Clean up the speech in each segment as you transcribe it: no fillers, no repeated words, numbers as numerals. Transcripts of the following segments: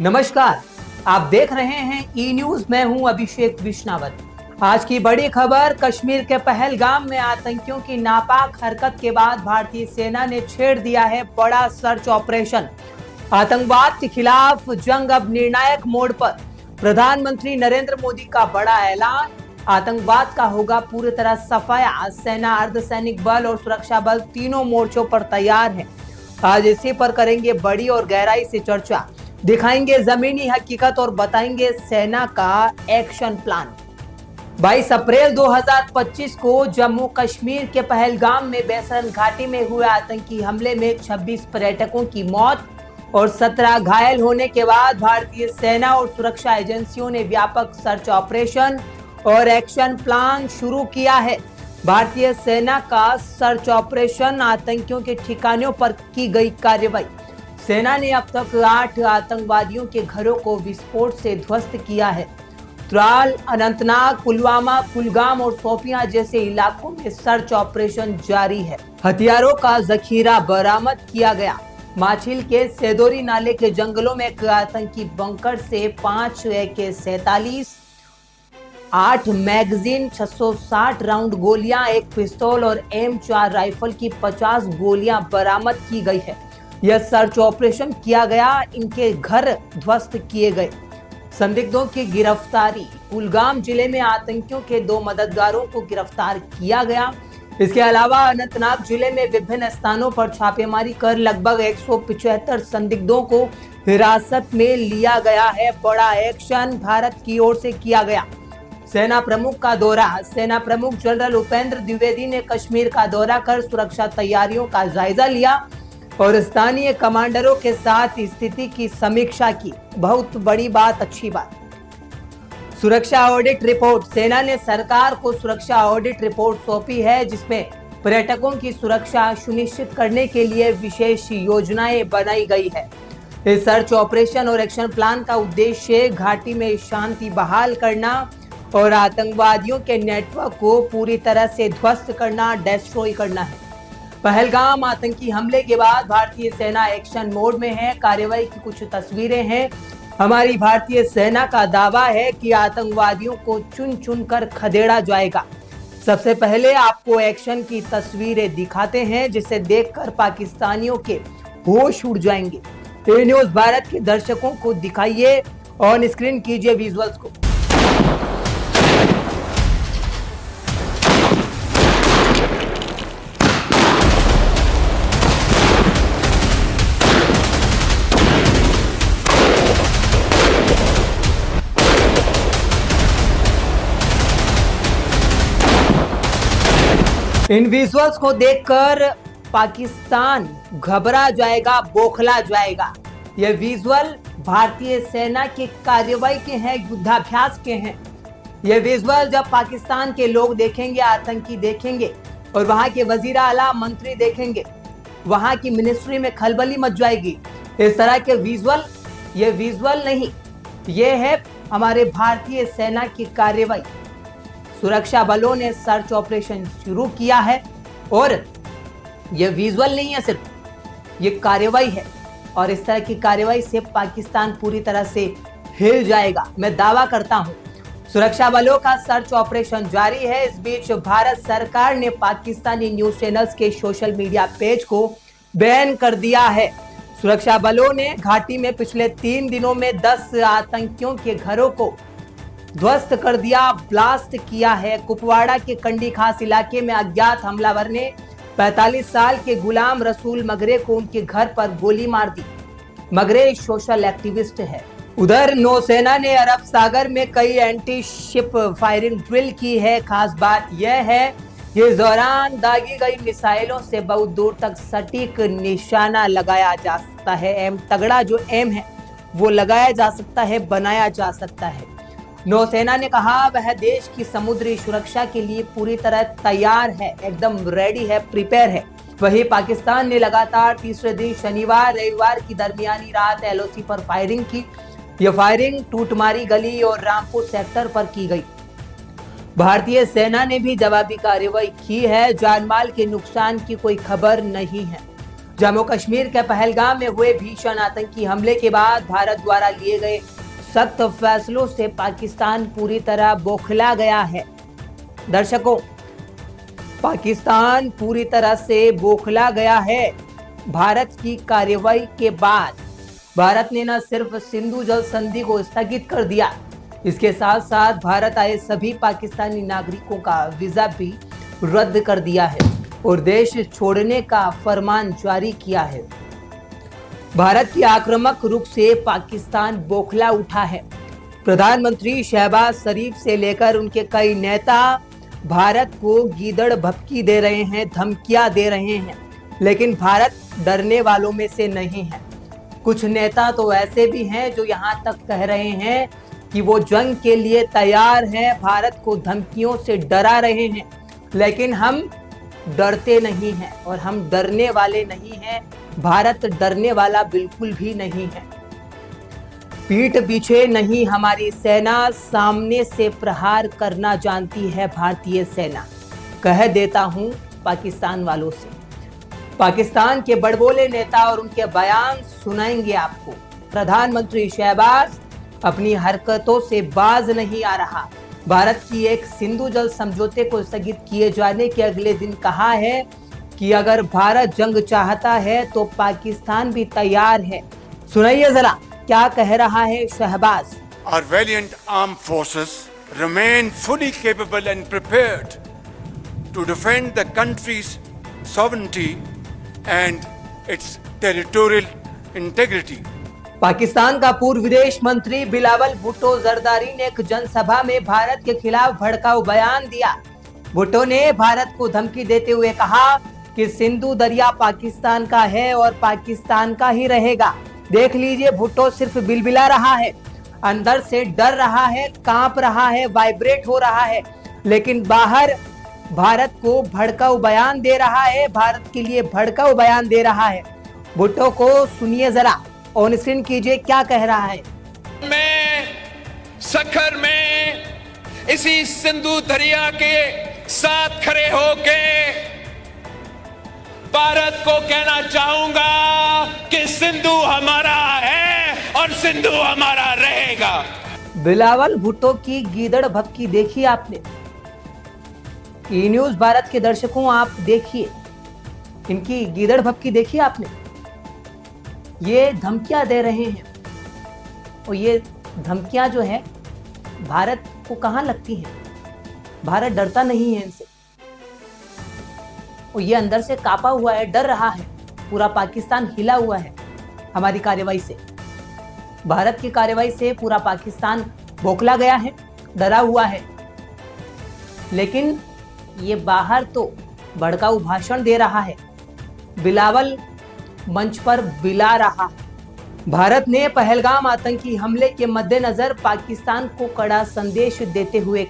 नमस्कार, आप देख रहे हैं ई न्यूज। मैं हूं अभिषेक विश्नावत। आज की बड़ी खबर, कश्मीर के पहलगाम में आतंकियों की नापाक हरकत के बाद भारतीय सेना ने छेड़ दिया है बड़ा सर्च ऑपरेशन। आतंकवाद के खिलाफ जंग अब निर्णायक मोड़ पर। प्रधानमंत्री नरेंद्र मोदी का बड़ा ऐलान, आतंकवाद का होगा पूरी तरह सफाया। सेना, अर्धसैनिक बल और सुरक्षा बल तीनों मोर्चों पर तैयार है। आज इसी पर करेंगे बड़ी और गहराई से चर्चा, दिखाएंगे जमीनी हकीकत और बताएंगे सेना का एक्शन प्लान। 22 अप्रैल 2025 को जम्मू कश्मीर के पहलगाम में बैसरन घाटी में हुए आतंकी हमले में 26 पर्यटकों की मौत और 17 घायल होने के बाद भारतीय सेना और सुरक्षा एजेंसियों ने व्यापक सर्च ऑपरेशन और एक्शन प्लान शुरू किया है। भारतीय सेना का सर्च ऑपरेशन, आतंकियों के ठिकानों पर की गई कार्रवाई। सेना ने अब तक 8 आतंकवादियों के घरों को विस्फोट से ध्वस्त किया है। त्राल, अनंतनाग, पुलवामा, कुलगाम और शोपियां जैसे इलाकों में सर्च ऑपरेशन जारी है। हथियारों का जखीरा बरामद किया गया। माछिल के सेदोरी नाले के जंगलों में एक आतंकी बंकर से 5 AK-47, 8 मैगजीन, 660 राउंड गोलियां, एक पिस्तौल और M4 राइफल की 50 गोलियां बरामद की गई है। यह सर्च ऑपरेशन किया गया, इनके घर ध्वस्त किए गए। संदिग्धों की गिरफ्तारी, कुलगाम जिले में आतंकियों के 2 मददगारों को गिरफ्तार किया गया। इसके अलावा अनंतनाग जिले में विभिन्न स्थानों पर छापेमारी कर लगभग 175 संदिग्धों को हिरासत में लिया गया है। बड़ा एक्शन भारत की ओर से किया गया। सेना प्रमुख का दौरा, सेना प्रमुख जनरल उपेंद्र द्विवेदी ने कश्मीर का दौरा कर सुरक्षा तैयारियों का जायजा लिया और स्थानीय कमांडरों के साथ स्थिति की समीक्षा की। बहुत बड़ी बात, अच्छी बात। सुरक्षा ऑडिट रिपोर्ट, सेना ने सरकार को सुरक्षा ऑडिट रिपोर्ट सौंपी है, जिसमें पर्यटकों की सुरक्षा सुनिश्चित करने के लिए विशेष योजनाएं बनाई गई है। इस सर्च ऑपरेशन और एक्शन प्लान का उद्देश्य घाटी में शांति बहाल करना और आतंकवादियों के नेटवर्क को पूरी तरह से ध्वस्त करना, डिस्ट्रॉय करना है। पहलगाम आतंकी हमले के बाद भारतीय सेना एक्शन मोड में है। कार्रवाई की कुछ तस्वीरें हैं। हमारी भारतीय सेना का दावा है कि आतंकवादियों को चुन चुन कर खदेड़ा जाएगा। सबसे पहले आपको एक्शन की तस्वीरें दिखाते हैं, जिसे देखकर पाकिस्तानियों के होश उड़ जाएंगे। ए न्यूज़ भारत के दर्शकों को दिखाइए, ऑन स्क्रीन कीजिए विजुअल्स को। इन विजुअल्स को देखकर पाकिस्तान घबरा जाएगा, बौखला जाएगा। ये विजुअल भारतीय सेना की कार्रवाई के हैं, युद्धाभ्यास के हैं। ये विजुअल जब पाकिस्तान के लोग देखेंगे, आतंकी देखेंगे और वहां के वजीर आला, मंत्री देखेंगे, वहां की मिनिस्ट्री में खलबली मच जाएगी। इस तरह के विजुअल, ये विजुअल नहीं, ये है हमारे भारतीय सेना की कार्रवाई। सुरक्षा बलों ने सर्च ऑपरेशन शुरू किया है और यह विजुअल नहीं है, सिर्फ ये कार्रवाई है। और इस तरह की कार्रवाई से पाकिस्तान पूरी तरह से हिल जाएगा, मैं दावा करता हूं। सुरक्षा बलों का सर्च ऑपरेशन जारी है। इस बीच भारत सरकार ने पाकिस्तानी न्यूज चैनल्स के सोशल मीडिया पेज को बैन कर दिया है। सुरक्षा बलों ने घाटी में पिछले 3 दिनों में 10 आतंकियों के घरों को ध्वस्त कर दिया, ब्लास्ट किया है। कुपवाड़ा के कंडी खास इलाके में अज्ञात हमलावर ने 45 साल के गुलाम रसूल मगरे को उनके घर पर गोली मार दी। मगरे सोशल एक्टिविस्ट है। उधर नौसेना ने अरब सागर में कई एंटी शिप फायरिंग ड्रिल की है। खास बात यह है कि इस दौरान दागी गई मिसाइलों से बहुत दूर तक सटीक निशाना लगाया जा सकता है। एम तगड़ा जो एम है वो लगाया जा सकता है, बनाया जा सकता है। नौसेना ने कहा वह देश की समुद्री सुरक्षा के लिए पूरी तरह तैयार है, एकदम रेडी है, प्रिपेयर है। वहीं पाकिस्तान ने लगातार तीसरे दिन शनिवार रविवार की दरमियानी रात LOC पर फायरिंग की। यह फायरिंग टूटमारी गली और रामपुर सेक्टर पर की गई। भारतीय सेना ने भी जवाबी कार्रवाई की है। जानमाल के नुकसान की कोई खबर नहीं है। जम्मू कश्मीर के पहलगाम में हुए भीषण आतंकी हमले के बाद भारत द्वारा लिए गए सख्त फैसलों से पाकिस्तान पूरी तरह बौखला गया है। दर्शकों, पाकिस्तान पूरी तरह से बौखला गया है। भारत की कार्रवाई के बाद भारत ने न सिर्फ सिंधु जल संधि को स्थगित कर दिया, इसके साथ साथ भारत आए सभी पाकिस्तानी नागरिकों का वीजा भी रद्द कर दिया है और देश छोड़ने का फरमान जारी किया है। भारत की आक्रामक रुख से पाकिस्तान बौखला उठा है। प्रधानमंत्री शहबाज शरीफ से लेकर उनके कई नेता भारत को गीदड़ भभकी दे रहे हैं, धमकियां दे रहे हैं, लेकिन भारत डरने वालों में से नहीं है। कुछ नेता तो ऐसे भी हैं जो यहाँ तक कह रहे हैं कि वो जंग के लिए तैयार हैं, भारत को धमकियों से डरा रहे हैं, लेकिन हम डरते नहीं हैं और हम डरने वाले नहीं हैं। भारत डरने वाला बिल्कुल भी नहीं है। पीठ पीछे नहीं हमारी सेना, सामने से प्रहार करना जानती है भारतीय सेना। कह देता हूं पाकिस्तान वालों से। पाकिस्तान के बड़बोले नेता और उनके बयान सुनाएंगे आपको। प्रधानमंत्री शहबाज अपनी हरकतों से बाज नहीं आ रहा। भारत की एक सिंधु जल समझौते को स्थगित किए जाने के अगले दिन कहा है कि अगर भारत जंग चाहता है तो पाकिस्तान भी तैयार है। सुनाइए जरा क्या कह रहा है Shahbaz. Our valiant armed forces remain fully capable and prepared to defend the country's sovereignty and its territorial integrity. Pakistan का पूर्व विदेश मंत्री बिलावल भुट्टो जरदारी ने एक जनसभा में भारत के खिलाफ भड़काऊ बयान दिया। भुट्टो ने भारत को धमकी देते हुए कहा कि सिंधु दरिया पाकिस्तान का है और पाकिस्तान का ही रहेगा। देख लीजिए, भुट्टो सिर्फ बिलबिला रहा है, अंदर से डर रहा है, कांप रहा है, वाइब्रेट हो रहा है, लेकिन बाहर भारत को भड़काऊ बयान दे रहा है, भारत के लिए भड़काऊ बयान दे रहा है। भुट्टो को सुनिए जरा, ऑन स्क्रीन कीजिए क्या कह रहा है। मैं सखर में इसी सिंधु दरिया के साथ खड़े होके भारत को कहना चाहूंगा कि सिंधु हमारा है और सिंधु हमारा रहेगा। बिलावल भुट्टो की गीदड़ भभकी देखी आपने। ई न्यूज भारत के दर्शकों, आप देखिए, इनकी गीदड़ भभकी देखी आपने। ये धमकियां दे रहे हैं और ये धमकियां जो है भारत को कहां लगती हैं। भारत डरता नहीं है इनसे और ये अंदर से कांपा हुआ है, डर रहा है। पूरा पाकिस्तान हिला हुआ है हमारी कार्रवाई से। भारत की कार्रवाई से पूरा पाकिस्तान बौखला गया है, डरा हुआ है, लेकिन ये बाहर तो भड़काऊ भाषण दे रहा है। बिलावल मंच पर बिला रहा है। भारत ने पहलगाम आतंकी हमले के मद्देनजर पाकिस्तान को कड़ा संदेश देते हुए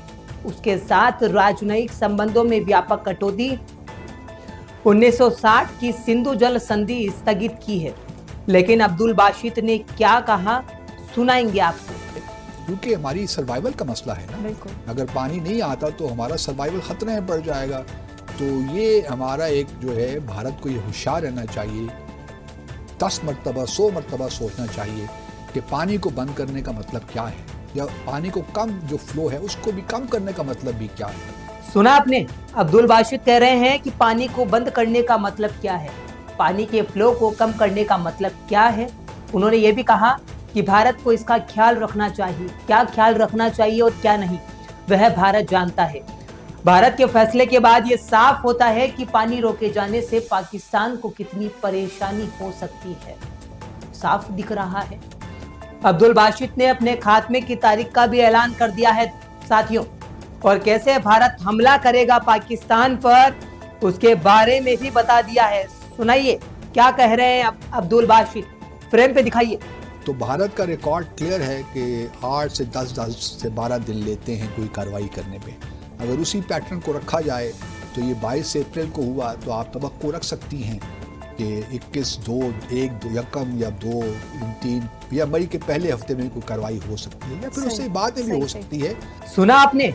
उसके साथ राजनयिक संबंधों में व्यापक कटौती 1960 की सिंधु जल संधि स्थगित की है। लेकिन अब्दुल बाशित ने क्या कहा, सुनाएंगे आपको। क्योंकि हमारी सर्वाइवल का मसला है ना, अगर पानी नहीं आता तो हमारा सर्वाइवल खतरे में पड़ जाएगा। तो ये हमारा एक जो है, भारत को ये होशियार रहना चाहिए, 10 मरतबा 100 मरतबा सोचना चाहिए कि पानी को बंद करने का मतलब क्या है, या पानी को कम जो फ्लो है उसको भी कम करने का मतलब भी क्या है। सुना आपने, अब्दुल बाशित कह रहे हैं कि पानी को बंद करने का मतलब क्या है, पानी के फ्लो को कम करने का मतलब क्या है। उन्होंने ये भी कहा कि भारत को इसका ख्याल रखना चाहिए। क्या ख्याल रखना चाहिए और क्या नहीं, वह भारत जानता है। भारत के फैसले के बाद ये साफ होता है कि पानी रोके जाने से पाकिस्तान को कितनी परेशानी हो सकती है, साफ दिख रहा है। अब्दुल बाशित ने अपने खात्मे की तारीख का भी ऐलान कर दिया है साथियों, और कैसे भारत हमला करेगा पाकिस्तान पर उसके बारे में भी बता दिया है। सुनाइए क्या कह रहे हैं अब्दुल बाशित, फ्रेम पे दिखाइए। तो भारत का रिकॉर्ड क्लियर है कि 8 से 10 से 12 दिन लेते हैं कोई कार्रवाई करने पे। अगर उसी पैटर्न को रखा जाए तो ये 22 अप्रैल को हुआ, तो आप तवक्को रख सकती हैं कि 21, 2, 1, 2 या कम या 2, 3 या मई के पहले हफ्ते में कोई कार्रवाई हो सकती है, या फिर उससे बाद में भी हो सकती है। सुना आपने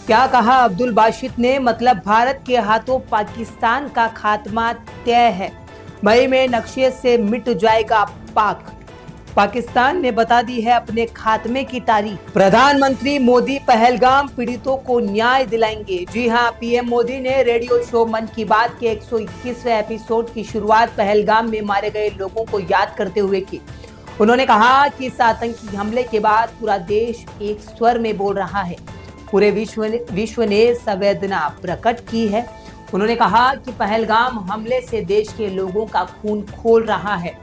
क्या कहा अब्दुल बाशित ने, मतलब भारत के हाथों पाकिस्तान का खात्मा तय है। मई में नक्शे से मिट जाएगा पाक। पाकिस्तान ने बता दी है अपने खात्मे की तारीख। प्रधानमंत्री मोदी पहलगाम पीड़ितों को न्याय दिलाएंगे। जी हां, पीएम मोदी ने रेडियो शो मन की बात के 121वें एपिसोड की शुरुआत पहलगाम में मारे गए लोगों को याद करते हुए की। उन्होंने कहा कि इस आतंकी हमले के बाद पूरा देश एक स्वर में बोल रहा है। पूरे विश्व ने संवेदना प्रकट की है। उन्होंने कहा कि पहलगाम हमले से देश के लोगों का खून खोल रहा है।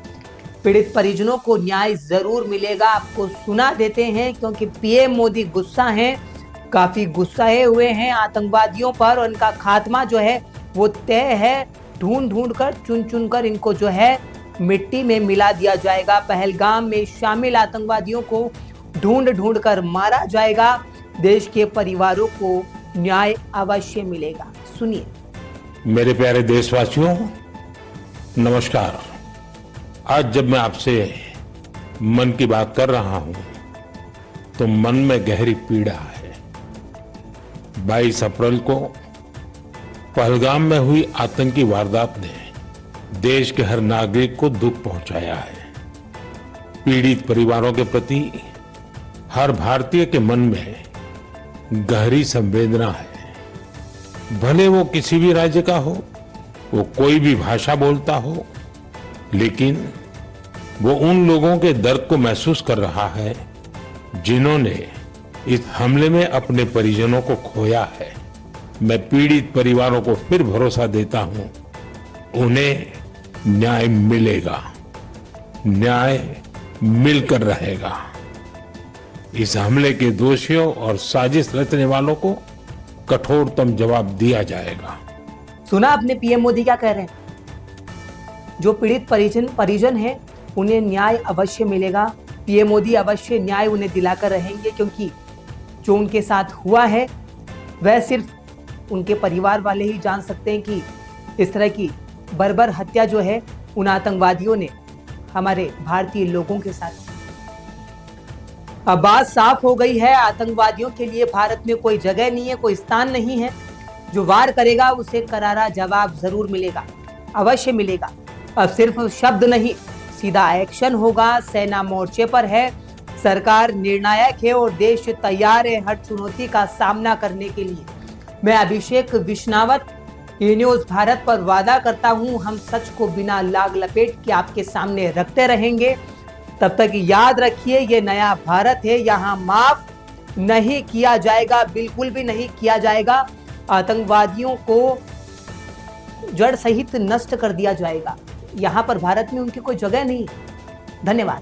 पीड़ित परिजनों को न्याय जरूर मिलेगा। आपको सुना देते हैं क्योंकि पीएम मोदी गुस्सा हैं, काफी गुस्साए हुए हैं आतंकवादियों पर। और उनका खात्मा जो है वो तय है। ढूंढ कर चुन कर इनको जो है मिट्टी में मिला दिया जाएगा। पहलगाम में शामिल आतंकवादियों को ढूंढ कर मारा जाएगा। देश के परिवारों को न्याय अवश्य मिलेगा। सुनिए। मेरे प्यारे देशवासियों, नमस्कार। आज जब मैं आपसे मन की बात कर रहा हूं तो मन में गहरी पीड़ा है। 22 अप्रैल को पहलगाम में हुई आतंकी वारदात ने देश के हर नागरिक को दुख पहुंचाया है। पीड़ित परिवारों के प्रति हर भारतीय के मन में गहरी संवेदना है। भले वो किसी भी राज्य का हो, वो कोई भी भाषा बोलता हो, लेकिन वो उन लोगों के दर्द को महसूस कर रहा है जिन्होंने इस हमले में अपने परिजनों को खोया है। मैं पीड़ित परिवारों को फिर भरोसा देता हूं, उन्हें न्याय मिलेगा, न्याय मिलकर रहेगा। इस हमले के दोषियों और साजिश रचने वालों को कठोरतम जवाब दिया जाएगा। सुना आपने पीएम मोदी क्या कह रहे हैं? जो पीड़ित परिजन है उन्हें न्याय अवश्य मिलेगा। पीएम मोदी अवश्य न्याय उन्हें दिलाकर रहेंगे, क्योंकि जो उनके साथ हुआ है वह सिर्फ उनके परिवार वाले ही जान सकते हैं कि इस तरह की बर्बर हत्या जो है उन आतंकवादियों ने हमारे भारतीय लोगों के साथ। अब बात साफ हो गई है, आतंकवादियों के लिए भारत में कोई जगह नहीं है, कोई स्थान नहीं है। जो वार करेगा उसे करारा जवाब जरूर मिलेगा, अवश्य मिलेगा। अब सिर्फ शब्द नहीं, सीधा एक्शन होगा। सेना मोर्चे पर है, सरकार निर्णायक है और देश तैयार है हर चुनौती का सामना करने के लिए। मैं अभिषेक विश्नावत, ई न्यूज़ भारत पर वादा करता हूं, हम सच को बिना लाग लपेट के आपके सामने रखते रहेंगे। तब तक याद रखिए, ये नया भारत है, यहाँ माफ नहीं किया जाएगा, बिल्कुल भी नहीं किया जाएगा। आतंकवादियों को जड़ सहित नष्ट कर दिया जाएगा। यहाँ पर भारत में उनकी कोई जगह नहीं। धन्यवाद।